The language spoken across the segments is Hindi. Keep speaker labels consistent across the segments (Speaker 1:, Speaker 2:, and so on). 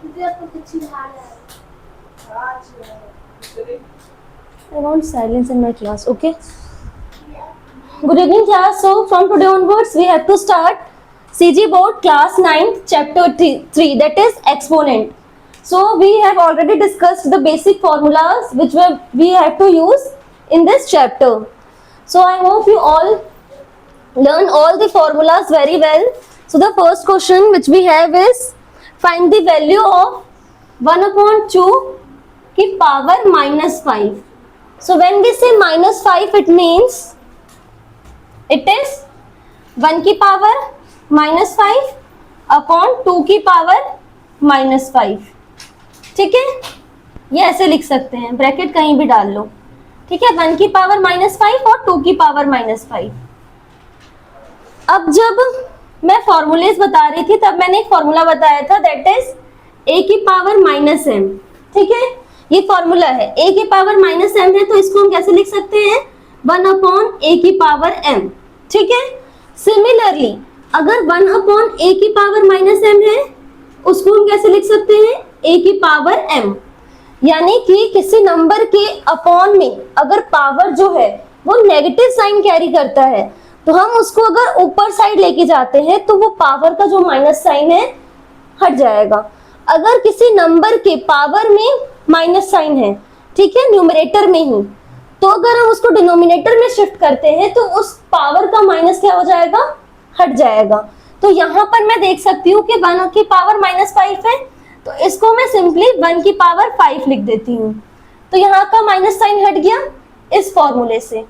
Speaker 1: I want silence in my class, okay? Good evening, class. So, from today onwards, we have to start CG Board Class 9, Chapter 3, that is Exponent. So, we have already discussed the basic formulas which we have to use in this chapter. So, I hope you all learn all the formulas very well. So, the first question which we have is find the value of 1 upon 2 की power -5. So when we say -5, it means it is 1 की power -5 upon 2 की power -5. ठीक है, ये ऐसे लिख सकते हैं, ब्रैकेट कहीं भी डाल लो. ठीक है, 1 की पावर -5 और 2 की पावर -5. अब जब मैं फॉर्मूलेज बता रही थी तब मैंने एक फॉर्मूला बताया था, दैट इज a की पावर -m. ठीक है, ये फॉर्मूला है, a की पावर -m है, तो इसको हम कैसे लिख सकते हैं, 1 अपॉन a की पावर m. ठीक है, सिमिलरली अगर 1 अपॉन a की पावर -m है, उसको हम कैसे लिख सकते हैं, a की पावर m. यानी कि किसी नंबर के अपॉन में अगर पावर जो है वो नेगेटिव साइन कैरी करता है, तो हम उसको अगर ऊपर साइड लेके जाते हैं तो वो पावर का जो माइनस साइन है हट जाएगा. अगर किसी नंबर के पावर में माइनस साइन है, ठीक है, न्यूमरेटर में ही, तो अगर हम उसको डिनोमिनेटर में शिफ्ट करते हैं तो उस पावर का माइनस क्या हो जाएगा, हट जाएगा. तो यहाँ पर मैं देख सकती हूँ कि 1 की पावर -5 है, तो इसको मैं सिंपली 1 की पावर 5 लिख देती हूँ. तो यहाँ का माइनस साइन हट गया इस फॉर्मूले से.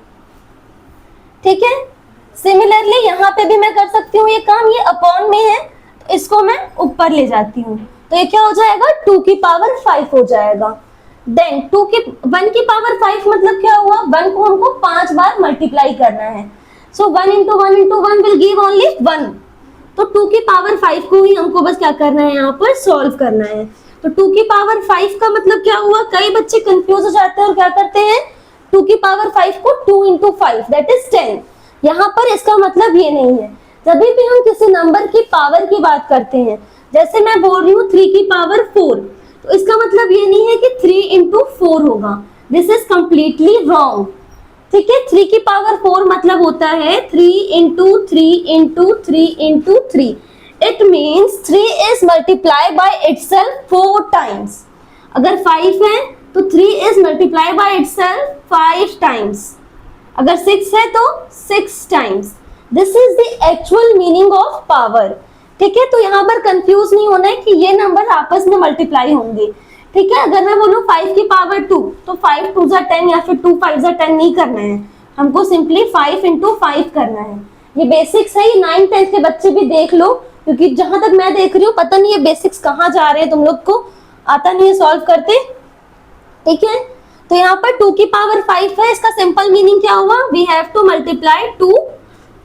Speaker 1: ठीक है, सिमिलरली यहाँ पे भी मैं कर सकती हूँ ये काम, ये अपॉन में है तो इसको मैं ऊपर ले जाती हूँ, तो ये क्या हो जाएगा, 2 की पावर 5 हो जाएगा. देन 1 की पावर 5 मतलब क्या हुआ, 1 को हमको 5 बार मल्टीप्लाई करना है. सो 1 into 1 into 1 will give only 1. तो 2 की पावर 5 को ही हमको बस क्या करना है, यहाँ पर सॉल्व करना है. तो 2 की पावर 5 का मतलब क्या हुआ, कई बच्चे कंफ्यूज हो जाते हैं और क्या करते हैं, 2 की पावर 5 को 2 into 5 दैट इज 10. यहाँ पर इसका मतलब ये नहीं है. जब भी हम किसी नंबर की पावर की बात करते हैं, जैसे मैं बोल रही हूँ 3 की पावर 4, तो इसका मतलब ये नहीं है कि 3 into 4 होगा. This is completely wrong. ठीक है, 3 की पावर 4 मतलब होता है 3 into 3 into 3 into 3. It means 3 is multiplied by itself 4 times. अगर 5 है तो 3 is multiplied by itself 5 times. अगर 6 है तो 6 times. This is the actual meaning of power. ठीक है, तो यहाँ पर कंफ्यूज नहीं होना है कि ये नंबर आपस में मल्टीप्लाई होंगे. ठीक है, अगर मैं बोलूँ 5 की पावर 2 तो 5 2 जा 10 या फिर 2 5 जा 10 नहीं करना है, हमको सिंपली 5 into 5 करना है. ये बेसिक्स है, ये 9th 10th के बच्चे भी देख लो, क्योंकि जहां तक मैं देख रही हूँ पता नहीं ये बेसिक्स कहाँ जा रहे हैं, तुम लोग को आता नहीं है सॉल्व करते. ठीक है, तो यहाँ पर 2 की पावर 5 है, इसका सिंपल मीनिंग क्या हुआ, we have to multiply 2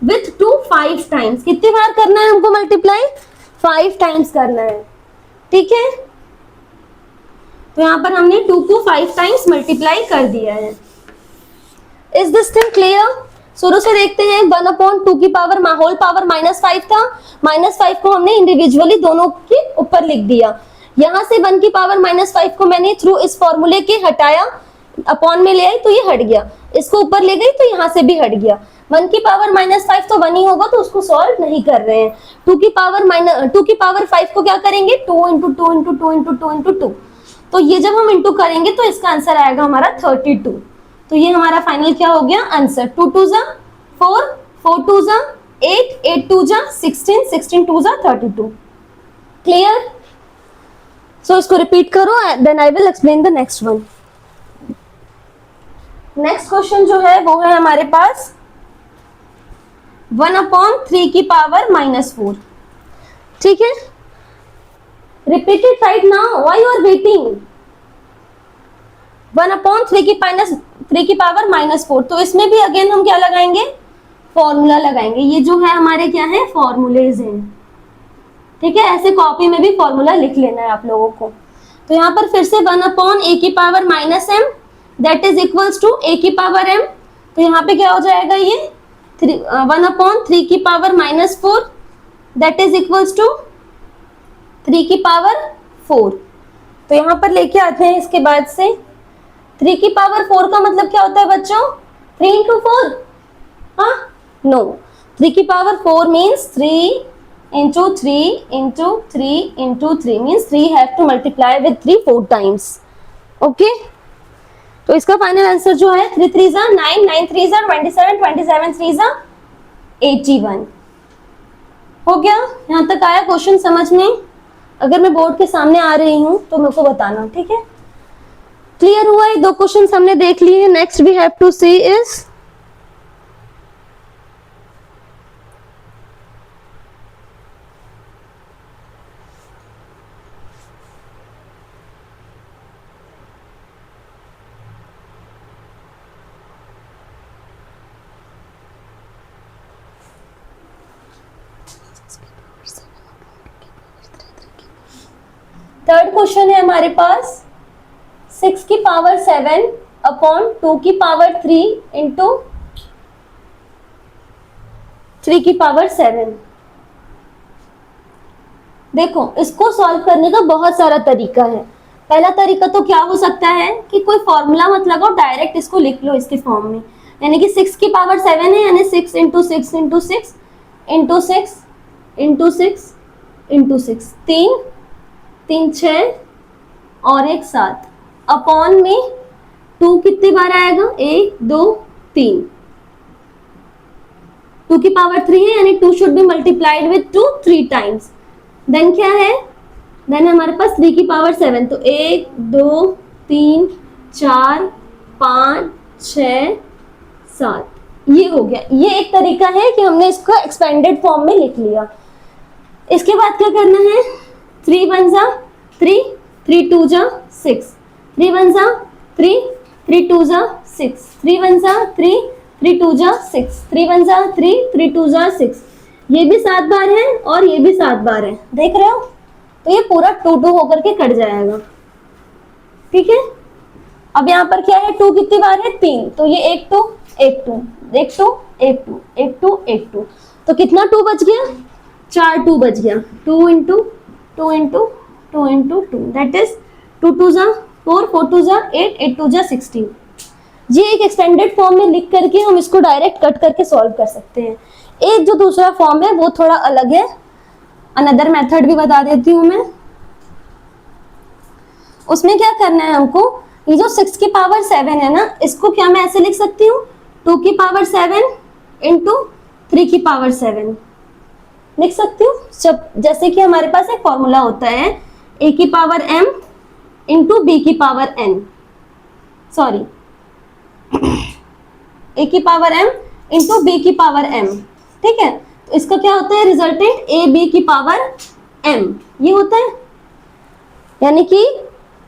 Speaker 1: with 2 5 times. कितनी बार करना है हमको मल्टीप्लाई, 5 टाइम्स करना है. ठीक है, तो यहाँ पर हमने 2 को 5 टाइम्स मल्टीप्लाई कर दिया है. Is this thing clear? शुरू से देखते हैं. 1 अपॉन 2 की पावर होल पावर -5 था, -5 को हमने इंडिविजुअली दोनों के ऊपर लिख दिया. यहाँ से 1 की पावर -5 को मैंने थ्रू इस फॉर्मूले के हटाया, अपॉन में ले आई तो ये हट गया, इसको ऊपर ले गई तो यहाँ से भी हट गया. 1 की पावर -5 तो 1 ही होगा, तो उसको सॉल्व नहीं कर रहे हैं. 2 की पावर 5 को क्या करेंगे, 2 into 2 into 2 into 2 into 2. तो ये जब हम इंटू करेंगे तो इसका आंसर आएगा हमारा 32. तो ये हमारा फाइनल क्या हो गया आंसर. 2 2 जा 4, 4 2 जा 8, 8 2 जा 16, 16 2 जा 32. क्लियर? सो इसको रिपीट करो, then I will explain the next one. Next question जो है वो है हमारे पास 1 अपॉन 3 की पावर -4. ठीक है, repeat it right now, why you are waiting. 1 upon 3 की पावर -4. तो इसमें भी अगेन हम क्या लगाएंगे, फॉर्मूला लगाएंगे. ये जो है हमारे क्या है, फॉर्मूलेज हैं. ठीक है, ऐसे कॉपी में भी फॉर्मूला लिख लेना है आप लोगों को. तो यहाँ पर फिर से 1 अपॉन a की power -m that is equals to a की पावर m. तो यहाँ पे क्या हो जाएगा, ये 1 अपॉन 3 की power -4 that is equals to 3 की पावर 4। तो यहाँ पर लेके आते हैं इसके बाद से 3 की पावर 4 का मतलब क्या होता है बच्चों? 3 into 4? हाँ, नो, 3 की power 4 means 3 into 3 into 3 into 3 means 3 have to multiply with 3 4 times. Okay, तो इसका फाइनल आंसर जो है 3 3 जा 9, 9 3 जा 27, 27 3 जा 81। हो गया? यहाँ तक आया क्वेश्चन समझ में? अगर मैं बोर्ड के सामने आ रही हूँ तो मेरे को बताना, ठीक है? क्लियर हुआ? ये 2 क्वेश्चन हमने देख लिए। Next we have to see is third question है हमारे पास 6 की पावर 7 अपॉन 2 की पावर 3 इंटू 3 की पावर 7। देखो, इसको सॉल्व करने का बहुत सारा तरीका है। पहला तरीका तो क्या हो सकता है कि कोई फॉर्मूला मत लगाओ, डायरेक्ट इसको लिख लो इसके फॉर्म में। यानी कि 6 की पावर 7 है, यानी 6 into 6 into 6 into 6 into 6 into 6, 3 3 6 और 1 7 अपॉन में 2 कितनी बार आएगा? 1 2 3, 2 की पावर 3 है, यानी 2 should be multiplied with 2 3 times. Then क्या है? देन हमारे पास 3 की पावर 7, तो 1 2 3 4 5 6 7, ये हो गया। ये एक तरीका है कि हमने इसको एक्सपेंडेड फॉर्म में लिख लिया। इसके बाद क्या करना है? 3 1 जा 3, 3 2 जा 6, 3 1 जा 3, 3 2 जा 6, 3 1 जा 3, 3 2 जा 6, 3 1 जा 3, 3 2 जा 6। ये भी 7 बार है और ये भी 7 बार है, देख रहे हो? तो ये पूरा 2 2 होकर के कट जाएगा, ठीक है? अब यहाँ पर क्या है? 2 कितनी बार है? 3, तो ये 1 2 1 2 1 2 1 2 1 2 1 2, तो कितना 2 बच गया? 4 2 बच गया। 2 into 2 into 2 into 2, that is 2 2 जा 4, 4 2 जा 8, 8 2 जा 16। ये एक एक्सटेंडेड फॉर्म में लिख करके हम इसको डायरेक्ट कट करके सॉल्व कर सकते हैं। एक जो दूसरा फॉर्म है वो थोड़ा अलग है, अनदर मेथड भी बता देती हूँ मैं। उसमें क्या करना है हमको? ये जो 6 की पावर 7 है ना, इसको क्या मैं ऐसे लिख सकती हूँ? 2 की पावर 7 इंटू 3 की पावर 7 लिख सकती हूँ। जब जैसे कि हमारे पास एक फॉर्मूला होता है a की पावर m इंटू b की पावर n, सॉरी a की पावर m इंटू b की पावर m, ठीक है? तो इसका क्या होता है? रिजल्टेंट a b की पावर m, ये होता है। यानी कि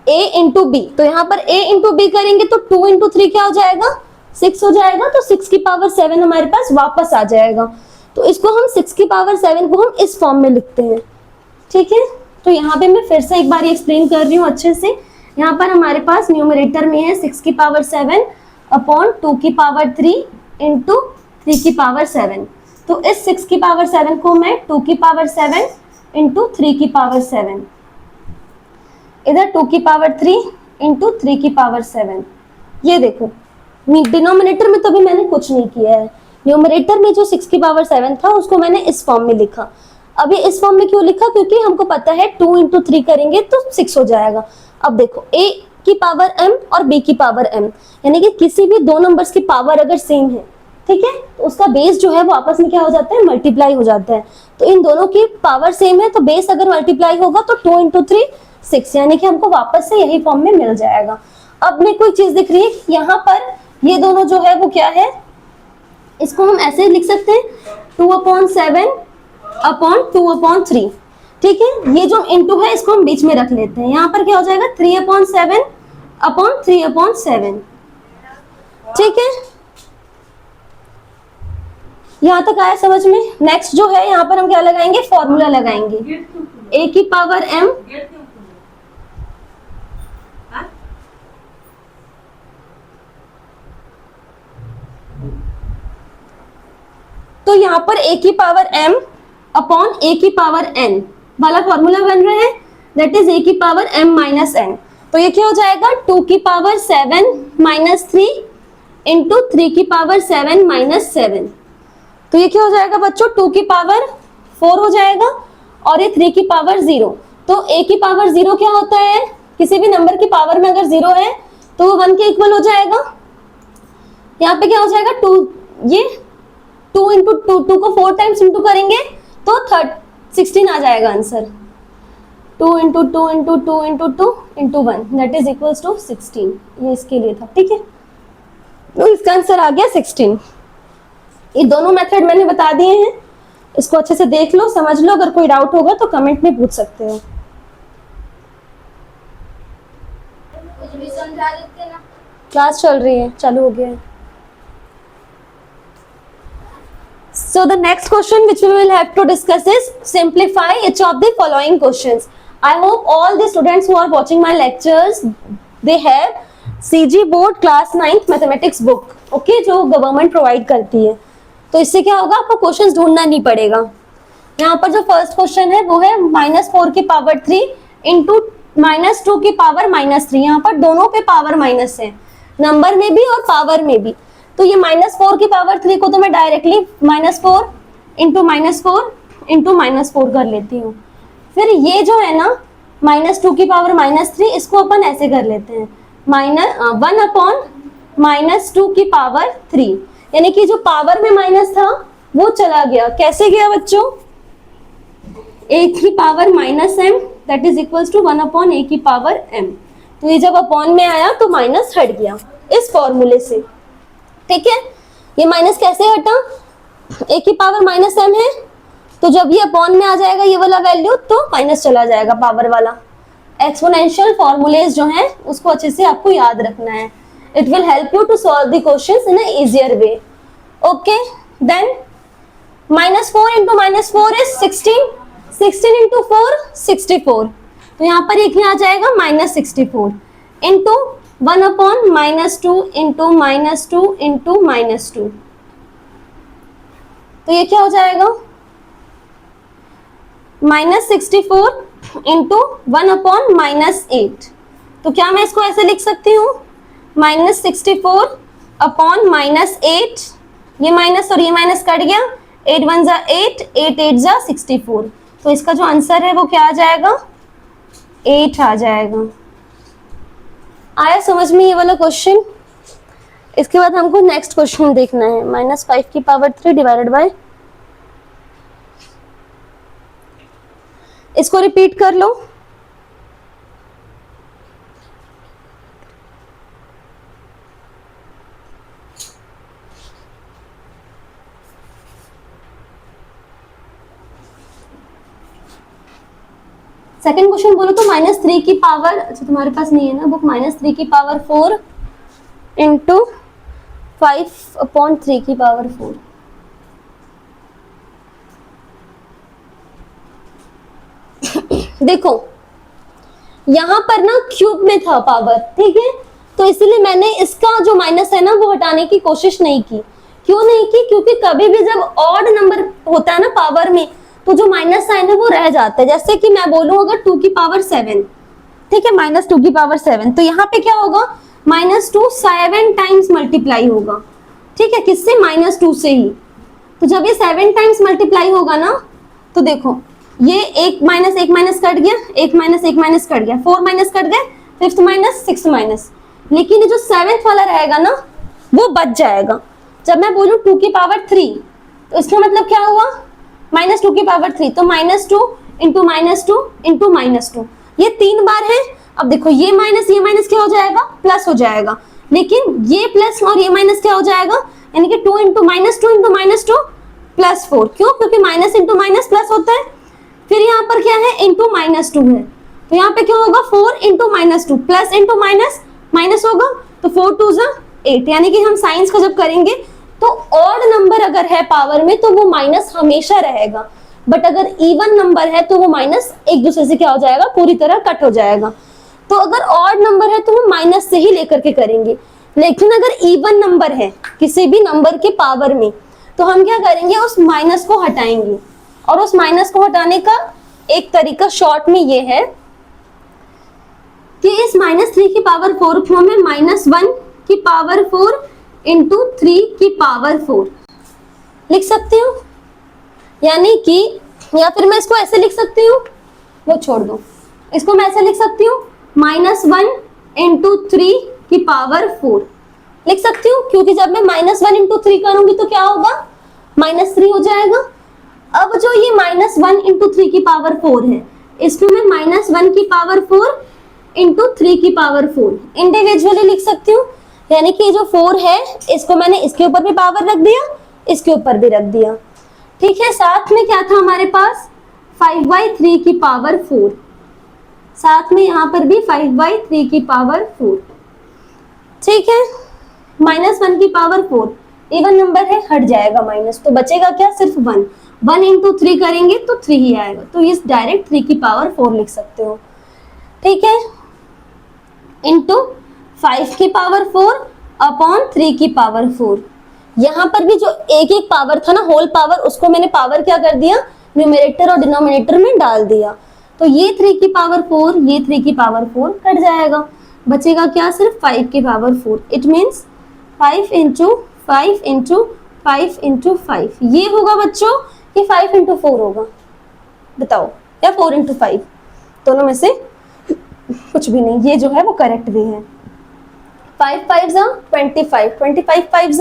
Speaker 1: a इंटू b, तो यहाँ पर a इंटू b करेंगे तो 2 इंटू 3 क्या हो जाएगा? 6 हो जाएगा। तो 6 की पावर 7 हमारे पास वापस आ जाएगा। तो इसको हम 6 की पावर 7 को हम इस फॉर्म में लिखते हैं, ठीक है? तो यहाँ पे मैं फिर से एक बार एक्सप्लेन कर रही हूँ अच्छे से। यहाँ पर हमारे पास न्यूमरेटर में है 6 की पावर 7 अपॉन 2 की पावर 3 इंटू 3 की पावर 7। तो इस 6 की पावर 7 को मैं 2 की पावर 7 इंटू 3 की पावर 7, इधर 2 की पावर 3 इंटू 3 की पावर 7। ये देखो, डिनोमिनेटर में तो भी मैंने कुछ नहीं किया है। न्यूमरेटर में जो 6 की पावर 7 था उसको मैंने इस फॉर्म में लिखा। अभी इस फॉर्म में क्यों लिखा? क्योंकि हमको पता है 2 इंटू 3 करेंगे तो 6 हो जाएगा। अब देखो, a की पावर m और b की पावर m, यानी कि किसी भी दो नंबर्स की पावर अगर सेम है, ठीक है, तो उसका बेस जो है वो आपस में क्या हो जाता है? मल्टीप्लाई हो जाता है। तो इन दोनों की पावर सेम है तो बेस अगर मल्टीप्लाई होगा तो 2 इंटू 3 6, यानी कि हमको वापस से यही फॉर्म में मिल जाएगा। अब में कोई चीज दिख रही है, यहाँ पर ये दोनों जो है वो क्या है? इसको हम ऐसे लिख सकते हैं 2/7 अपॉन 2/3, ठीक है? ये जो इंटू है इसको हम बीच में रख लेते हैं। यहाँ पर क्या हो जाएगा? 3/7 अपॉन 3/7, ठीक है? यहाँ तक आया समझ में? नेक्स्ट जो है यहाँ पर हम क्या लगाएंगे? फॉर्मूला लगाएंगे a की पावर m तो यहाँ पर a की पावर m अपॉन a की पावर n वाला फॉर्मूला बन रहा है। दैट इज a की पावर m माइनस n। तो ये क्या हो जाएगा 2 की पावर 7 माइनस 3 इंटू 3 की पावर 7 माइनस 7। तो ये क्या हो जाएगा बच्चों 2 की पावर 4 हो जाएगा और ये 3 की पावर 0। तो a की पावर 0 क्या होता है, किसी भी नंबर की पावर में अगर 0 है तो वो 1 के इक्वल हो जाएगा। यहाँ पे क्या हो जाएगा 2, ये 2 इंटू 2 को 4 टाइम्स इंटू करेंगे तो 16 आ जाएगा answer. 2 into 2 into 2 into 2 into 1 that is equals to 16। ये इसके लिए था, ठीक है। तो इसका आंसर आ गया 16। ये दोनों मेथड मैंने बता दिए हैं, इसको अच्छे से देख लो, समझ लो। अगर कोई डाउट होगा तो कमेंट में पूछ सकते हो।
Speaker 2: कुछ भी समझा देते ना।
Speaker 1: क्लास चल रही है, चालू हो गया है। So the next question which we will have to discuss is simplify each of the following questions. I hope all the students who are watching my lectures they have CG board class 9th mathematics book, okay, जो गवर्नमेंट प्रोवाइड करती है। तो इससे क्या होगा, आपको क्वेश्चंस ढूंढना नहीं पड़ेगा। यहाँ पर जो फर्स्ट क्वेश्चन है वो है -4 की पावर 3 इंटू -2 की पावर -3। यहाँ पर दोनों पे पावर माइनस है, नंबर में भी और पावर में भी। तो ये -4 की पावर 3 को तो मैं डायरेक्टली -4 इंटू -4 कर लेती हूँ। फिर ये जो है ना -2 की पावर -3, इसको अपन ऐसे कर लेते हैं 1 अपॉन -2 की पावर 3, यानी कि जो पावर में माइनस था वो चला गया। कैसे गया बच्चों, a की power -m that is equals to 1 upon a की पावर m। तो ये जब अपॉन में आया तो माइनस हट गया इस फॉर्मूले से, ठीक है। ये माइनस कैसे हटा, a की पावर -m है तो जब ये अपॉन में आ जाएगा ये वाला वैल्यू तो माइनस चला जाएगा पावर वाला। एक्सपोनेंशियल फॉर्मूलेज जो हैं उसको अच्छे से आपको याद रखना है। It will help you to solve the questions in a easier way. Okay, then -4 into -4 is 16. 16 into 4 64। तो यहाँ पर एक आ जाएगा -64 इंटू 1 अपॉन -2 इंटू -2 इंटू -2। तो ये क्या हो जाएगा -64 इंटू 1 अपॉन -8। तो क्या मैं इसको ऐसे लिख सकती हूँ -64 अपॉन -8, ये माइनस और ये माइनस कट गया, 8 1 जा 8, 8 8 जा 64। तो इसका जो आंसर है वो क्या आ जाएगा 8 आ जाएगा। आया समझ में ये वाला क्वेश्चन। इसके बाद हमको नेक्स्ट क्वेश्चन देखना है -5 की पावर 3 डिवाइडेड बाय, इसको रिपीट कर लो। सेकेंड क्वेश्चन बोलो तो -3 की पावर, अच्छा तुम्हारे पास नहीं है ना बुक, -3 की पावर 4 इंटू 5 अपॉन 3 की पावर 4। देखो यहां पर ना क्यूब में था पावर, ठीक है, तो इसलिए मैंने इसका जो माइनस है ना वो हटाने की कोशिश नहीं की। क्यों नहीं की, क्योंकि कभी भी जब ऑड नंबर होता है ना पावर में तो जो माइनस साइन है वो रह जाता है। जैसे कि मैं बोलूं अगर 2 की पावर 7, ठीक है, -2 की पावर 7, तो यहाँ पे क्या होगा -2 7 टाइम्स मल्टीप्लाई होगा, ठीक है, किससे -2 से ही। तो जब ये 7 टाइम्स मल्टीप्लाई होगा ना तो देखो ये 1 माइनस 1 माइनस कट गया, 1 माइनस 1 माइनस कट गया, 4 माइनस कट गए, 5th माइनस 6th माइनस, लेकिन ये जो 7th वाला रहेगा ना वो बच जाएगा। जब मैं बोलूं 2 की पावर 3 तो इसका मतलब क्या हुआ -2 की पावर 3, तो -2 इंटू -2 इंटू -2, ये 3 बार है। अब देखो ये माइनस क्या हो जाएगा प्लस हो जाएगा, लेकिन ये प्लस और ये माइनस क्या हो जाएगा, यानी कि 2 इंटू -2 प्लस 4। क्यों, क्योंकि माइनस इंटू माइनस प्लस होता है। फिर यहाँ पर क्या है इंटू -2 है, तो यहाँ पे क्या होगा 4 into -2 plus into minus minus होगा, तो 4 2 जा 8। यानी कि हम साइंस का जब करेंगे तो ऑड नंबर अगर है पावर में तो वो माइनस हमेशा रहेगा, बट अगर इवन नंबर है तो वो माइनस एक दूसरे से क्या हो जाएगा पूरी तरह कट हो जाएगा। तो अगर ऑड नंबर है तो हम माइनस से ही लेकर के करेंगे, लेकिन अगर इवन नंबर है किसी भी नंबर के पावर में तो हम क्या करेंगे उस माइनस को हटाएंगे। और उस माइनस को हटाने का एक तरीका शॉर्ट में ये है कि इस -3 की पावर 4 को मैं -1 की पावर 4 इंटू 3 की पावर 4 लिख सकती हूँ, यानी कि, या फिर मैं इसको ऐसे लिख सकती हूँ, वो छोड़ दो, इसको मैं ऐसे लिख सकती हूँ -1 इंटू 3 की पावर 4 लिख सकती हूँ, क्योंकि जब मैं -1 इंटू 3 करूंगी तो क्या होगा, -3 हो जाएगा। अब जो ये -1 इंटू 3 की पावर 4 है, इसको मैं -1 की पावर 4 इंटू 3 की पावर 4 इंडिविजुअली लिख सकती हूँ, यानी कि जो 4 है इसको मैंने इसके ऊपर भी पावर रख दिया, इसके ऊपर भी रख दिया, ठीक है। साथ में क्या था हमारे पास, 5/3 की पावर 4, साथ में यहाँ पर भी 5/3 की पावर 4, ठीक है। -1 की पावर 4 इवन नंबर है, हट जाएगा माइनस, तो बचेगा क्या, सिर्फ 1। 1 इंटू 3 करेंगे तो 3 ही आएगा, तो इस डायरेक्ट 3 की पावर 4 लिख सकते हो, ठीक है। इंटू 5 की पावर 4 अपॉन 3 की पावर 4। यहाँ पर भी जो एक एक पावर था ना, होल पावर, उसको मैंने पावर क्या कर दिया, न्यूमरेटर और डिनोमिनेटर में डाल दिया, तो ये 3 की पावर 4, ये 3 की पावर 4 कट जाएगा, बचेगा क्या, सिर्फ 5 की power 4। It means 5 into 5 into 5 into 5, ये होगा बच्चों, ये 5 इंटू 4 होगा, बताओ, या 4 इंटू 5, दोनों में से कुछ भी नहीं, ये जो है वो करेक्ट भी है। 5 5 25, 25 5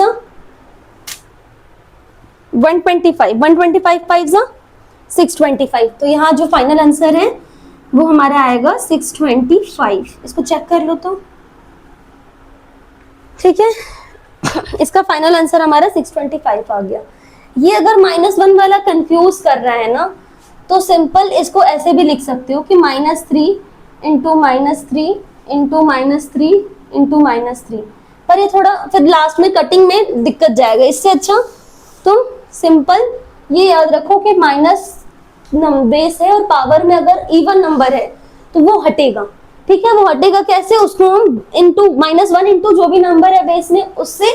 Speaker 1: 125, 125 5 625, तो यहाँ जो फाइनल आंसर है वो हमारा आएगा 625। इसको चेक कर लो तो, ठीक है। इसका फाइनल आंसर हमारा 625 आ गया। ये अगर -1 वाला कंफ्यूज कर रहा है ना, तो सिंपल इसको ऐसे भी लिख सकते हो कि -3 इंटू -3 इंटू -3 इंटू -3, पर ये थोड़ा फिर लास्ट में कटिंग में दिक्कत जाएगा, इससे अच्छा तुम सिंपल ये याद रखो कि माइनस बेस है और पावर में अगर इवन नंबर है तो वो हटेगा, ठीक है। वो हटेगा कैसे, उसको हम इंटू -1 इंटू जो भी नंबर है बेस में उससे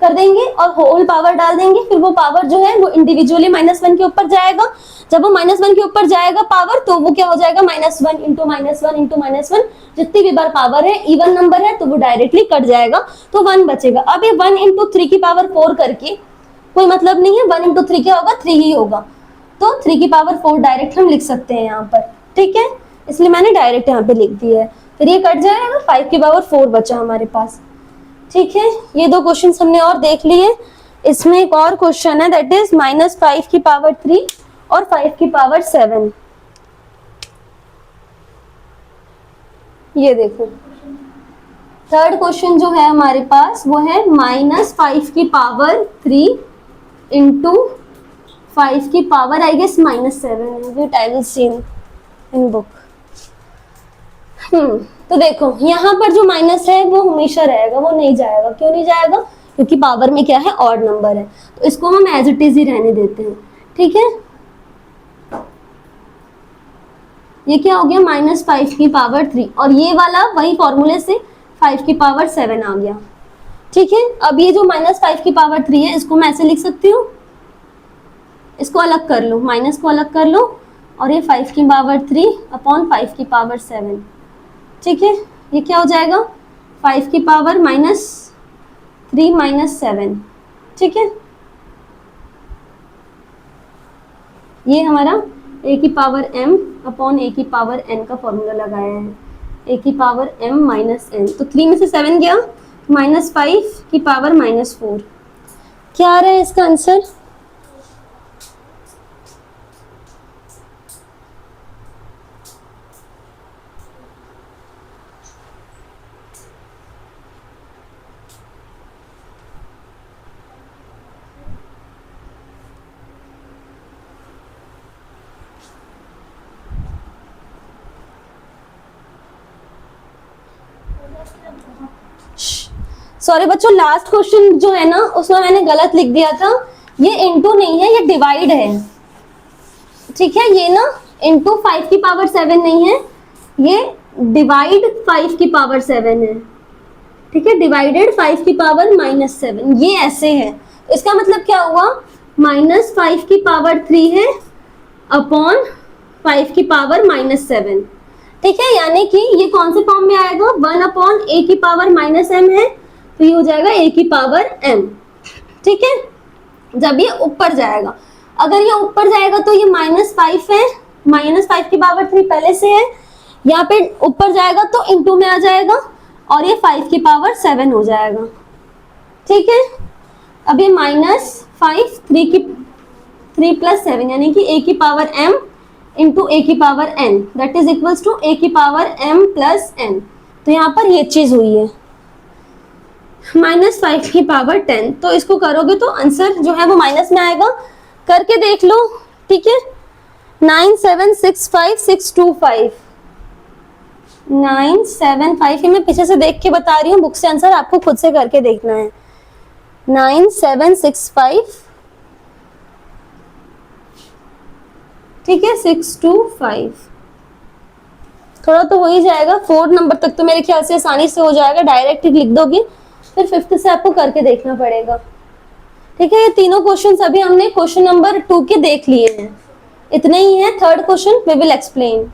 Speaker 1: कर देंगे और होल पावर डाल देंगे, फिर वो पावर जो है वो इंडिविजुअली -1 के ऊपर जाएगा। जब वो -1 के ऊपर जाएगा पावर, तो वो क्या हो जाएगा, -1 इंटू -1 इंटू -1, जितनी भी बार पावर है इवन नंबर है तो वो डायरेक्टली कट जाएगा, तो 1 बचेगा। अब ये 1 इंटू 3 की पावर 4 करके कोई मतलब नहीं है, 1 इंटू 3 क्या होगा, 3 ही होगा, तो 3 की पावर 4 डायरेक्ट हम लिख सकते हैं यहाँ पर, ठीक है। इसलिए मैंने डायरेक्ट यहाँ पे लिख दिया है, फिर ये कट जाएगा, 5 की पावर 4 बचा हमारे पास, ठीक है। ये दो क्वेश्चन हमने और देख लिए। इसमें एक और क्वेश्चन है, दैट इज -5 की पावर 3 और 5 की पावर 7। ये देखो थर्ड क्वेश्चन जो है हमारे पास वो है -5 की पावर 3 इंटू 5 की power, I guess -7, wait I will see in book. तो देखो यहाँ पर जो माइनस है वो हमेशा रहेगा, वो नहीं जाएगा। क्यों नहीं जाएगा, क्योंकि पावर में क्या है, ऑड नंबर है, तो इसको हम एज इट इज ही रहने देते हैं, ठीक है। ये क्या हो गया, -5 की पावर 3, और ये वाला वही फॉर्मूले से 5 की पावर 7 आ गया, ठीक है। अब ये जो -5 की पावर 3 है, इसको मैं ऐसे लिख सकती हूँ, इसको अलग कर लो, माइनस को अलग कर लो, और ये 5 की पावर 3 अपॉन 5 की पावर 7, ठीक है। ये क्या हो जाएगा, 5 की पावर -3 -7, ठीक है। ये हमारा a की पावर m अपॉन a की पावर n का फॉर्मूला लगाया है, a की पावर m माइनस n, तो 3 में से 7 गया, -5 की पावर -4। क्या आ रहा है इसका आंसर, सॉरी बच्चों, लास्ट क्वेश्चन जो है ना उसमें मैंने गलत लिख दिया था, ये इंटू नहीं है, ये डिवाइड है, ठीक है। ये ना इंटू 5 की पावर 7 नहीं है, ये डिवाइड 5 की पावर 7 है, ठीक है। डिवाइडेड 5 की पावर -7, ये ऐसे है, इसका मतलब क्या हुआ, -5 की पावर 3 है अपॉन 5 की पावर -7, ठीक है, यानी कि ये कौन से फॉर्म में आएगा, 1/a की पावर -m है, तो ये हो जाएगा a की पावर m। ठीक है, जब ये ऊपर जाएगा, अगर ये ऊपर जाएगा तो ये -5 है, -5 की पावर 3 पहले से है, यहाँ पे ऊपर जाएगा तो इनटू में आ जाएगा और ये 5 की पावर 7 हो जाएगा। ठीक है, अब ये -5 3 + 7 यानी कि a की पावर m इंटू a की power n that is equals to a की पावर m प्लस n। तो यहाँ पर ये चीज हुई है -5 की पावर 10, तो इसको करोगे तो आंसर जो है वो माइनस में आएगा। करके देख लो। ठीक है, 9765625 975, ये मैं पीछे से देख के बता रही हूँ, बुक से आंसर आपको खुद से करके देखना है। 9765, ठीक है, 625, थोड़ा तो हो ही जाएगा। 4 नंबर तक तो मेरे ख्याल से आसानी से हो जाएगा, डायरेक्ट लिख दोगे, फिर 5th से आपको करके देखना पड़ेगा। ठीक है, ये तीनों क्वेश्चन अभी हमने क्वेश्चन नंबर 2 के देख लिए हैं, इतने ही है। 3rd question we will explain.